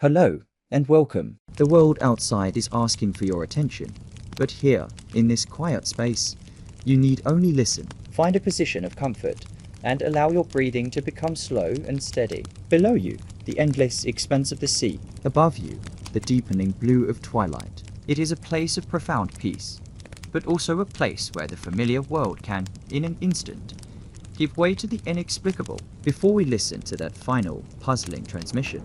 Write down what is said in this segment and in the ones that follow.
Hello, and welcome. The world outside is asking for your attention, but here, in this quiet space, you need only listen. Find a position of comfort, and allow your breathing to become slow and steady. Below you, the endless expanse of the sea. Above you, the deepening blue of twilight. It is a place of profound peace, but also a place where the familiar world can, in an instant, give way to the inexplicable. Before we listen to that final, puzzling transmission,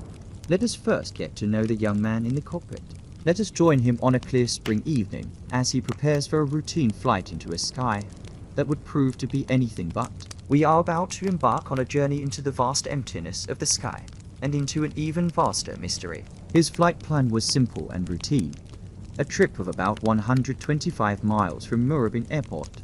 let us first get to know the young man in the cockpit. Let us join him on a clear spring evening as he prepares for a routine flight into a sky that would prove to be anything but. We are about to embark on a journey into the vast emptiness of the sky and into an even vaster mystery. His flight plan was simple and routine. A trip of about 125 miles from Moorabbin Airport,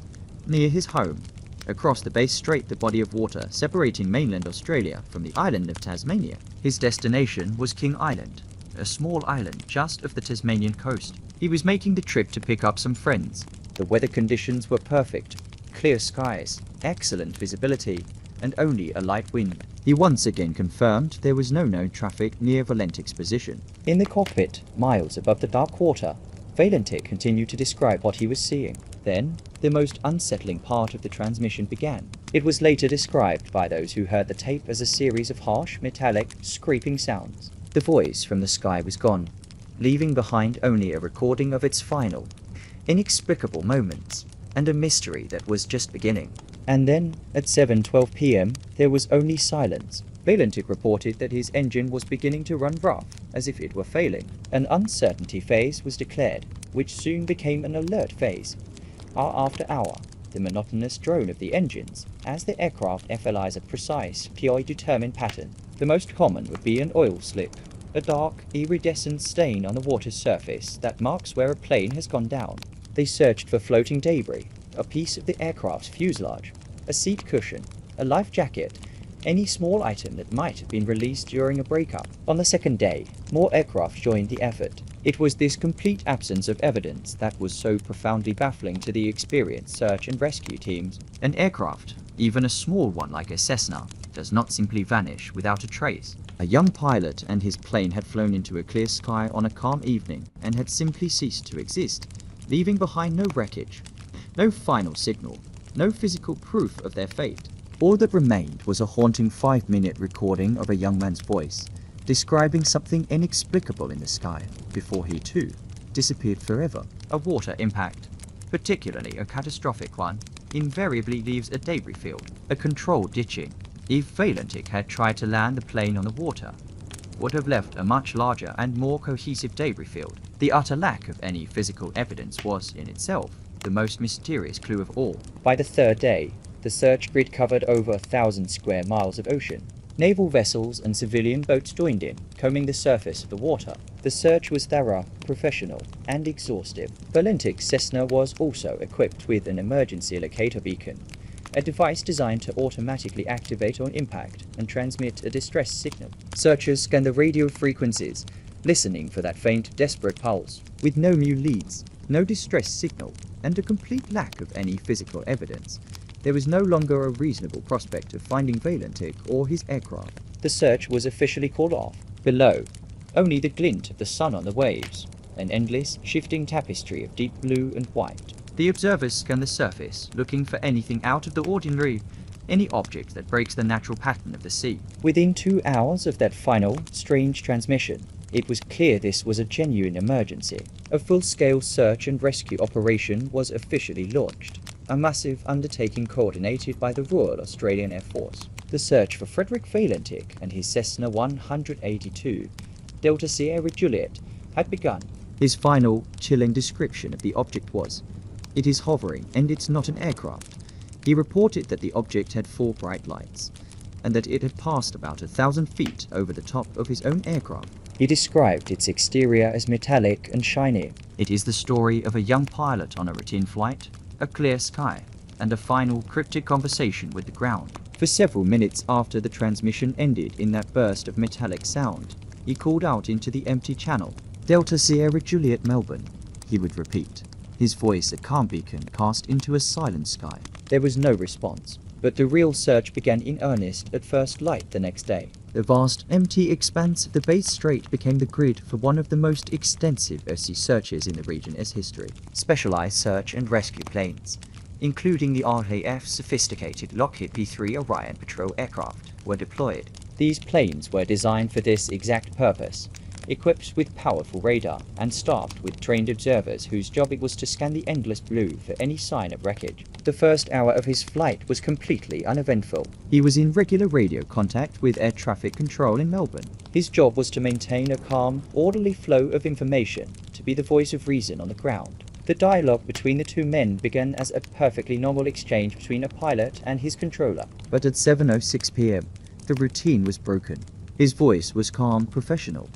near his home, across the Bass Strait, the body of water separating mainland Australia from the island of Tasmania. His destination was King Island, a small island just off the Tasmanian coast. He was making the trip to pick up some friends. The weather conditions were perfect. Clear skies, excellent visibility, and only a light wind. He once again confirmed there was no known traffic near Valentich's position. In the cockpit, miles above the dark water, Valentich continued to describe what he was seeing. Then, the most unsettling part of the transmission began. It was later described by those who heard the tape as a series of harsh, metallic, scraping sounds. The voice from the sky was gone, leaving behind only a recording of its final, inexplicable moments, and a mystery that was just beginning. And then, at 7:12 p.m., there was only silence. Valentich reported that his engine was beginning to run rough, as if it were failing. An uncertainty phase was declared, which soon became an alert phase. Hour after hour, the monotonous drone of the engines, as the aircraft FLIs a precise, PI-determined pattern. The most common would be an oil slip, a dark, iridescent stain on the water's surface that marks where a plane has gone down. They searched for floating debris, a piece of the aircraft's fuselage, a seat cushion, a life jacket, any small item that might have been released during a breakup. On the second day, more aircraft joined the effort. It was this complete absence of evidence that was so profoundly baffling to the experienced search and rescue teams. An aircraft, even a small one like a Cessna, does not simply vanish without a trace. A young pilot and his plane had flown into a clear sky on a calm evening and had simply ceased to exist, leaving behind no wreckage, no final signal, no physical proof of their fate. All that remained was a haunting 5-minute recording of a young man's voice, describing something inexplicable in the sky, before he too disappeared forever. A water impact, particularly a catastrophic one, invariably leaves a debris field. A controlled ditching, if Valentich had tried to land the plane on the water, would have left a much larger and more cohesive debris field. The utter lack of any physical evidence was, in itself, the most mysterious clue of all. By the third day, the search grid covered over 1,000 square miles of ocean. Naval vessels and civilian boats joined in, combing the surface of the water. The search was thorough, professional, and exhaustive. Valentich's Cessna was also equipped with an emergency locator beacon, a device designed to automatically activate on impact and transmit a distress signal. Searchers scanned the radio frequencies, listening for that faint, desperate pulse. With no new leads, no distress signal, and a complete lack of any physical evidence, there was no longer a reasonable prospect of finding Valentich or his aircraft. The search was officially called off. Below, only the glint of the sun on the waves, an endless, shifting tapestry of deep blue and white. The observers scanned the surface, looking for anything out of the ordinary, any object that breaks the natural pattern of the sea. Within 2 hours of that final, strange transmission, it was clear this was a genuine emergency. A full-scale search and rescue operation was officially launched, a massive undertaking coordinated by the Royal Australian Air Force. The search for Frederick Valentich and his Cessna 182, Delta Sierra Juliet, had begun. His final, chilling description of the object was, "It is hovering and it's not an aircraft." He reported that the object had 4 bright lights, and that it had passed about 1,000 feet over the top of his own aircraft. He described its exterior as metallic and shiny. It is the story of a young pilot on a routine flight, a clear sky, and a final cryptic conversation with the ground. For several minutes after the transmission ended in that burst of metallic sound, he called out into the empty channel. "Delta Sierra Juliet Melbourne," he would repeat, his voice a calm beacon cast into a silent sky. There was no response, but the real search began in earnest at first light the next day. The vast, empty expanse of the Bass Strait became the grid for one of the most extensive of sea searches in the region as history. Specialized search and rescue planes, including the RAF's sophisticated Lockheed P-3 Orion patrol aircraft, were deployed. These planes were designed for this exact purpose, equipped with powerful radar and staffed with trained observers whose job it was to scan the endless blue for any sign of wreckage. The first hour of his flight was completely uneventful. He was in regular radio contact with air traffic control in Melbourne. His job was to maintain a calm, orderly flow of information, to be the voice of reason on the ground. The dialogue between the two men began as a perfectly normal exchange between a pilot and his controller. But at 7:06 p.m, the routine was broken. His voice was calm, professional,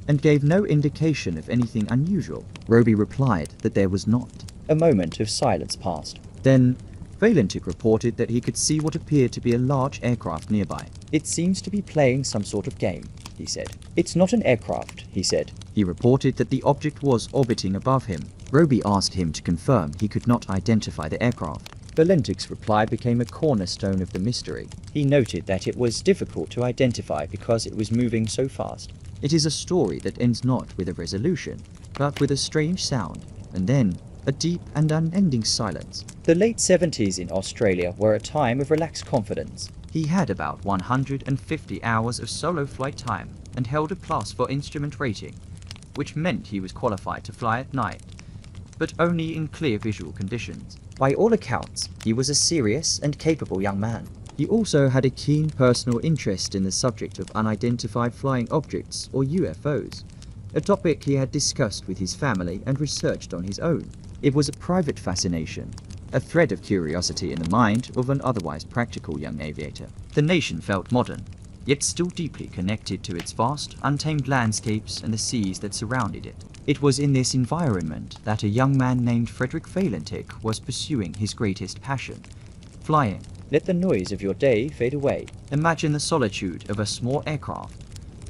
and gave no indication of anything unusual. Roby replied that there was not. A moment of silence passed. Then, Valentich reported that he could see what appeared to be a large aircraft nearby. "It seems to be playing some sort of game," he said. "It's not an aircraft," he said. He reported that the object was orbiting above him. Roby asked him to confirm he could not identify the aircraft. Valentich's reply became a cornerstone of the mystery. He noted that it was difficult to identify because it was moving so fast. "It is a story that ends not with a resolution, but with a strange sound, and then a deep and unending silence." The late 70s in Australia were a time of relaxed confidence. He had about 150 hours of solo flight time and held a plus for instrument rating, which meant he was qualified to fly at night, but only in clear visual conditions. By all accounts, he was a serious and capable young man. He also had a keen personal interest in the subject of unidentified flying objects, or UFOs, a topic he had discussed with his family and researched on his own. It was a private fascination, a thread of curiosity in the mind of an otherwise practical young aviator. The nation felt modern, yet still deeply connected to its vast, untamed landscapes and the seas that surrounded it. It was in this environment that a young man named Frederick Valentich was pursuing his greatest passion, flying. Let the noise of your day fade away. Imagine the solitude of a small aircraft,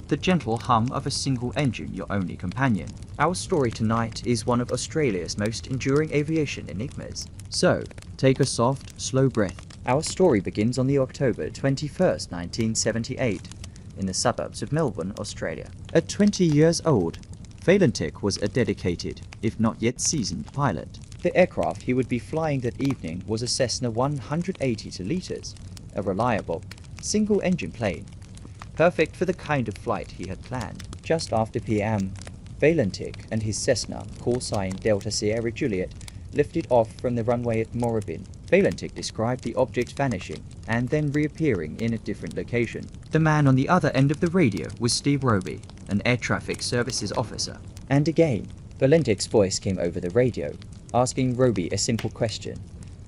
the gentle hum of a single engine your only companion. Our story tonight is one of Australia's most enduring aviation enigmas. So, take a soft, slow breath. Our story begins on the October 21st, 1978, in the suburbs of Melbourne, Australia. At 20 years old, Valentich was a dedicated, if not yet seasoned, pilot. The aircraft he would be flying that evening was a Cessna 182 liters, a reliable, single-engine plane, perfect for the kind of flight he had planned. Just after p.m, Valentich and his Cessna, call sign Delta Sierra Juliet, lifted off from the runway at Moorabbin. Valentich described the object vanishing and then reappearing in a different location. The man on the other end of the radio was Steve Roby, an air traffic services officer. And again, Valentich's voice came over the radio, asking Roby a simple question.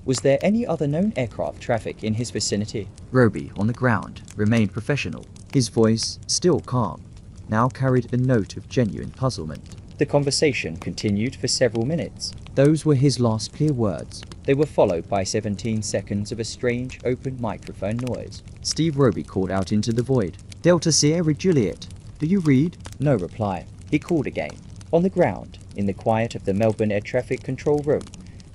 Was there any other known aircraft traffic in his vicinity? Roby, on the ground, remained professional. His voice, still calm, now carried a note of genuine puzzlement. The conversation continued for several minutes. Those were his last clear words. They were followed by 17 seconds of a strange, open microphone noise. Steve Roby called out into the void. "Delta Sierra Juliet, do you read?" No reply. He called again. On the ground, in the quiet of the Melbourne Air Traffic Control Room,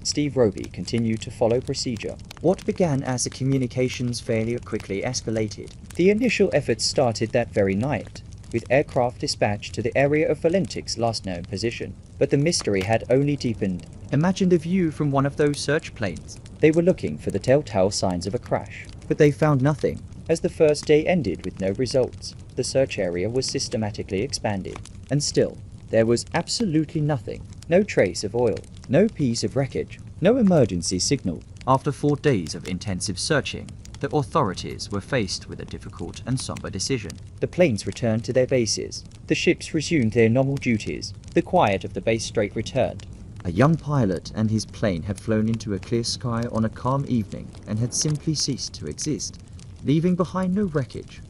Steve Roby continued to follow procedure. What began as a communications failure quickly escalated. The initial efforts started that very night, with aircraft dispatched to the area of Valentich's last known position. But the mystery had only deepened. Imagine the view from one of those search planes. They were looking for the telltale signs of a crash, but they found nothing. As the first day ended with no results, the search area was systematically expanded. And still, there was absolutely nothing. No trace of oil, no piece of wreckage, no emergency signal. After 4 days of intensive searching, the authorities were faced with a difficult and somber decision. The planes returned to their bases. The ships resumed their normal duties. The quiet of the Bass Strait returned. A young pilot and his plane had flown into a clear sky on a calm evening and had simply ceased to exist, leaving behind no wreckage,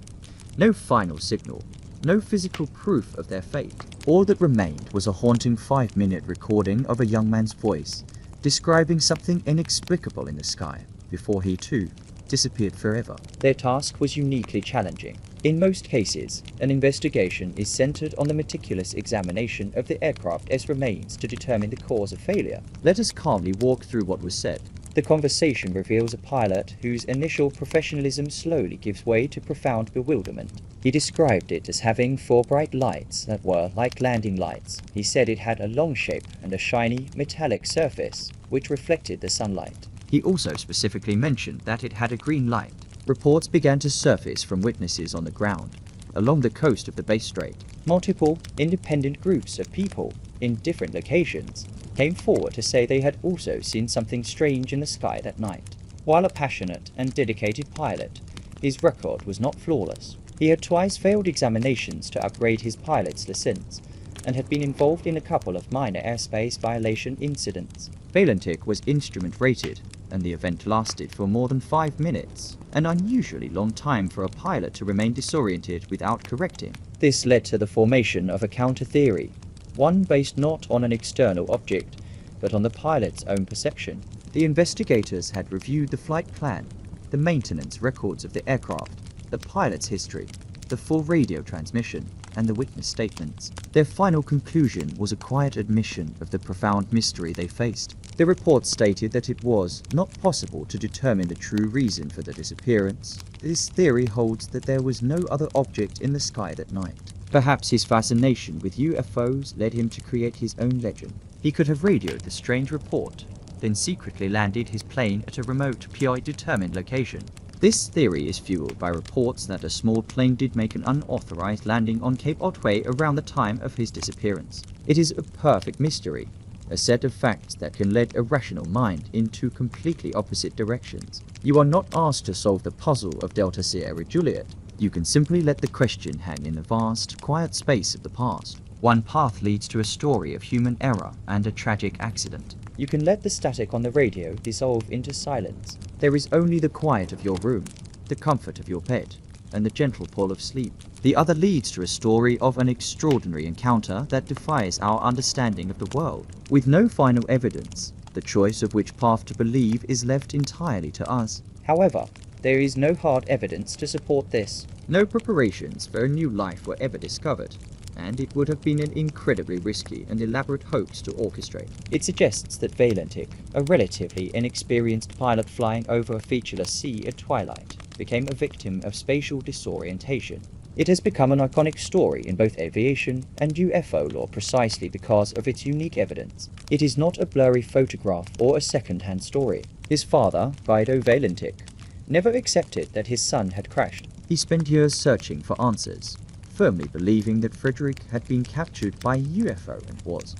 no final signal, no physical proof of their fate. All that remained was a haunting 5-minute recording of a young man's voice, describing something inexplicable in the sky, before he too disappeared forever. Their task was uniquely challenging. In most cases, an investigation is centered on the meticulous examination of the aircraft as remains to determine the cause of failure. Let us calmly walk through what was said. The conversation reveals a pilot whose initial professionalism slowly gives way to profound bewilderment. He described it as having 4 bright lights that were like landing lights. He said it had a long shape and a shiny, metallic surface, which reflected the sunlight. He also specifically mentioned that it had a green light. Reports began to surface from witnesses on the ground, along the coast of the Bass Strait. Multiple independent groups of people in different locations came forward to say they had also seen something strange in the sky that night. While a passionate and dedicated pilot, his record was not flawless. He had twice failed examinations to upgrade his pilot's license and had been involved in a couple of minor airspace violation incidents. Valentich was instrument rated, and the event lasted for more than 5 minutes, an unusually long time for a pilot to remain disoriented without correcting. This led to the formation of a counter-theory, one based not on an external object, but on the pilot's own perception. The investigators had reviewed the flight plan, the maintenance records of the aircraft, the pilot's history, the full radio transmission, and the witness statements. Their final conclusion was a quiet admission of the profound mystery they faced. The report stated that it was not possible to determine the true reason for the disappearance. This theory holds that there was no other object in the sky that night. Perhaps his fascination with UFOs led him to create his own legend. He could have radioed the strange report, then secretly landed his plane at a remote, PI-determined location. This theory is fueled by reports that a small plane did make an unauthorized landing on Cape Otway around the time of his disappearance. It is a perfect mystery, a set of facts that can lead a rational mind in 2 completely opposite directions. You are not asked to solve the puzzle of Delta Sierra Juliet. You can simply let the question hang in the vast, quiet space of the past. One path leads to a story of human error and a tragic accident. You can let the static on the radio dissolve into silence. There is only the quiet of your room, the comfort of your bed, and the gentle pull of sleep. The other leads to a story of an extraordinary encounter that defies our understanding of the world. With no final evidence, the choice of which path to believe is left entirely to us. However, there is no hard evidence to support this. No preparations for a new life were ever discovered, and it would have been an incredibly risky and elaborate hoax to orchestrate. It suggests that Valentich, a relatively inexperienced pilot flying over a featureless sea at twilight, became a victim of spatial disorientation. It has become an iconic story in both aviation and UFO lore precisely because of its unique evidence. It is not a blurry photograph or a second-hand story. His father, Guido Valentich, never accepted that his son had crashed. He spent years searching for answers, firmly believing that Frederick had been captured by a UFO and was,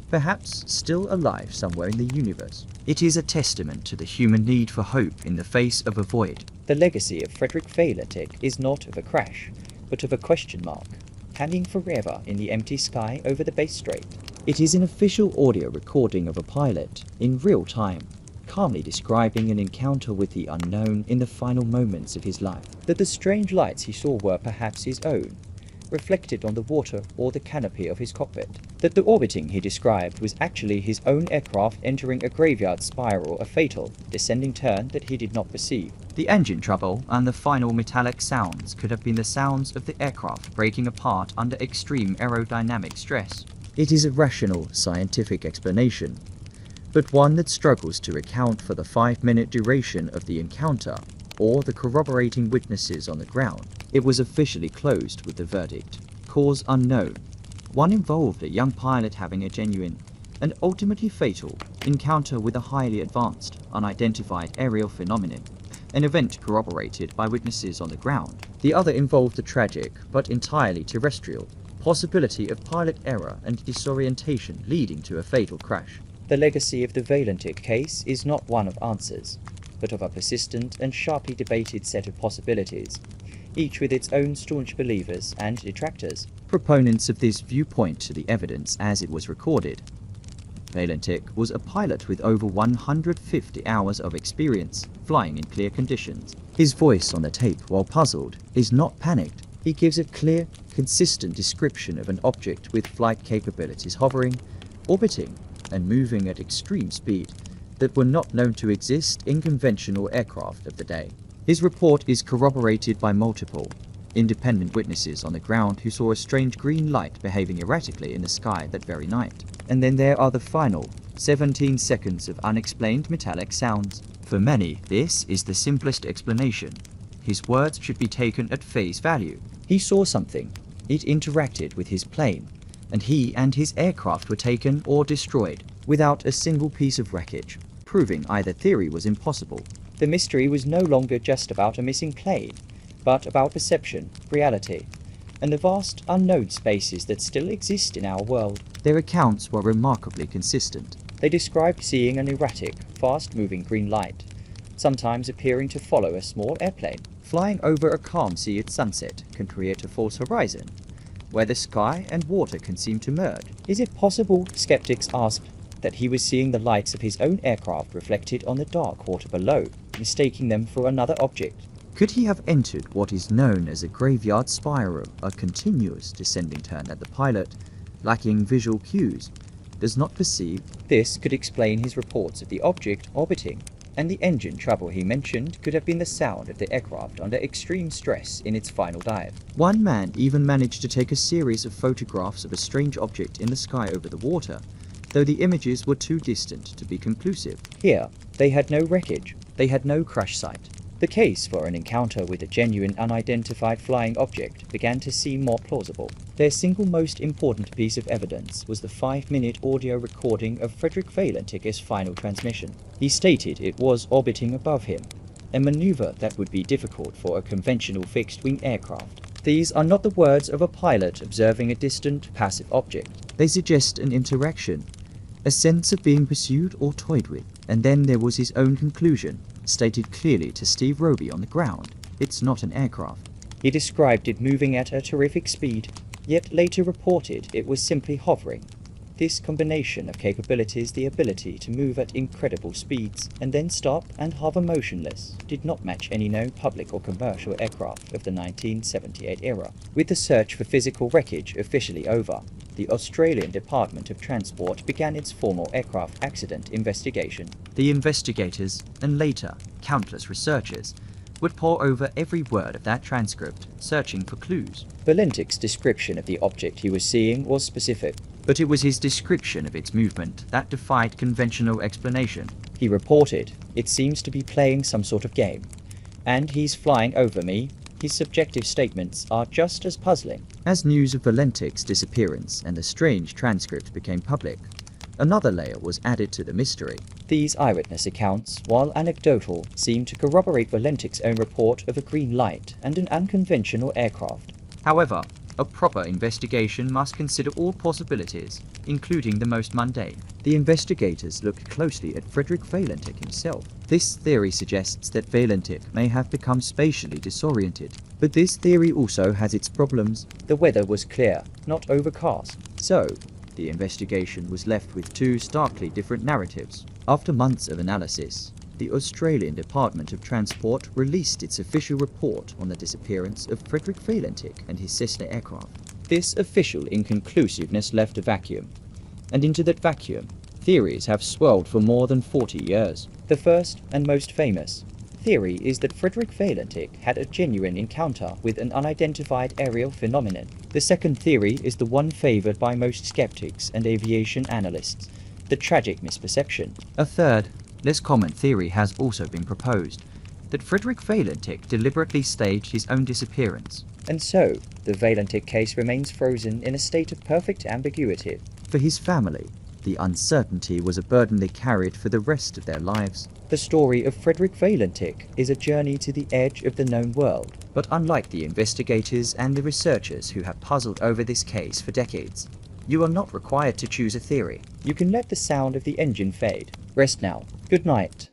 perhaps, still alive somewhere in the universe. It is a testament to the human need for hope in the face of a void. The legacy of Frederick Valentich is not of a crash, but of a question mark, hanging forever in the empty sky over the Bass Strait. It is an official audio recording of a pilot, in real time, calmly describing an encounter with the unknown in the final moments of his life. That the strange lights he saw were perhaps his own, reflected on the water or the canopy of his cockpit. That the orbiting he described was actually his own aircraft entering a graveyard spiral, a fatal, descending turn that he did not perceive. The engine trouble and the final metallic sounds could have been the sounds of the aircraft breaking apart under extreme aerodynamic stress. It is a rational, scientific explanation, but one that struggles to account for the 5-minute duration of the encounter or the corroborating witnesses on the ground. It was officially closed with the verdict, cause unknown. One involved a young pilot having a genuine, and ultimately fatal, encounter with a highly advanced, unidentified aerial phenomenon, an event corroborated by witnesses on the ground. The other involved a tragic, but entirely terrestrial, possibility of pilot error and disorientation leading to a fatal crash. The legacy of the Valentich case is not one of answers, but of a persistent and sharply debated set of possibilities, each with its own staunch believers and detractors. Proponents of this view point to the evidence as it was recorded. Valentich was a pilot with over 150 hours of experience flying in clear conditions. His voice on the tape, while puzzled, is not panicked. He gives a clear, consistent description of an object with flight capabilities hovering, orbiting, and moving at extreme speed that were not known to exist in conventional aircraft of the day. His report is corroborated by multiple, independent witnesses on the ground who saw a strange green light behaving erratically in the sky that very night. And then there are the final 17 seconds of unexplained metallic sounds. For many, this is the simplest explanation. His words should be taken at face value. He saw something. It interacted with his plane, and he and his aircraft were taken or destroyed without a single piece of wreckage, proving either theory was impossible. The mystery was no longer just about a missing plane, but about perception, reality, and the vast unknown spaces that still exist in our world. Their accounts were remarkably consistent. They described seeing an erratic, fast-moving green light, sometimes appearing to follow a small airplane. Flying over a calm sea at sunset can create a false horizon, where the sky and water can seem to merge. Is it possible, skeptics asked, that he was seeing the lights of his own aircraft reflected on the dark water below, mistaking them for another object? Could he have entered what is known as a graveyard spiral, a continuous descending turn that the pilot, lacking visual cues, does not perceive? This could explain his reports of the object orbiting, and the engine trouble he mentioned could have been the sound of the aircraft under extreme stress in its final dive. One man even managed to take a series of photographs of a strange object in the sky over the water, though the images were too distant to be conclusive. Here, they had no wreckage, they had no crash site. The case for an encounter with a genuine unidentified flying object began to seem more plausible. Their single most important piece of evidence was the 5-minute audio recording of Frederick Valentich's final transmission. He stated it was orbiting above him, a maneuver that would be difficult for a conventional fixed-wing aircraft. These are not the words of a pilot observing a distant, passive object. They suggest an interaction, a sense of being pursued or toyed with. And then there was his own conclusion, stated clearly to Steve Roby on the ground. It's not an aircraft. He described it moving at a terrific speed, yet later reported it was simply hovering. This combination of capabilities, the ability to move at incredible speeds and then stop and hover motionless, did not match any known public or commercial aircraft of the 1978 era. With the search for physical wreckage officially over, the Australian Department of Transport began its formal aircraft accident investigation. The investigators, and later countless researchers, would pore over every word of that transcript, searching for clues. Valentich's description of the object he was seeing was specific, but it was his description of its movement that defied conventional explanation. He reported, "It seems to be playing some sort of game, and he's flying over me." His subjective statements are just as puzzling. As news of Valentich's disappearance and the strange transcript became public, another layer was added to the mystery. These eyewitness accounts, while anecdotal, seem to corroborate Valentich's own report of a green light and an unconventional aircraft. However, a proper investigation must consider all possibilities, including the most mundane. The investigators looked closely at Frederick Valentich himself. This theory suggests that Valentich may have become spatially disoriented, but this theory also has its problems. The weather was clear, not overcast, so the investigation was left with two starkly different narratives. After months of analysis, the Australian Department of Transport released its official report on the disappearance of Frederick Valentich and his Cessna aircraft. This official inconclusiveness left a vacuum, and into that vacuum, theories have swirled for more than 40 years. The first and most famous theory is that Frederick Valentich had a genuine encounter with an unidentified aerial phenomenon. The second theory is the one favored by most skeptics and aviation analysts, the tragic misperception. A third, less common theory has also been proposed, that Frederick Valentich deliberately staged his own disappearance. And so, the Valentich case remains frozen in a state of perfect ambiguity. For his family, the uncertainty was a burden they carried for the rest of their lives. The story of Frederick Valentich is a journey to the edge of the known world. But unlike the investigators and the researchers who have puzzled over this case for decades, you are not required to choose a theory. You can let the sound of the engine fade. Rest now. Good night.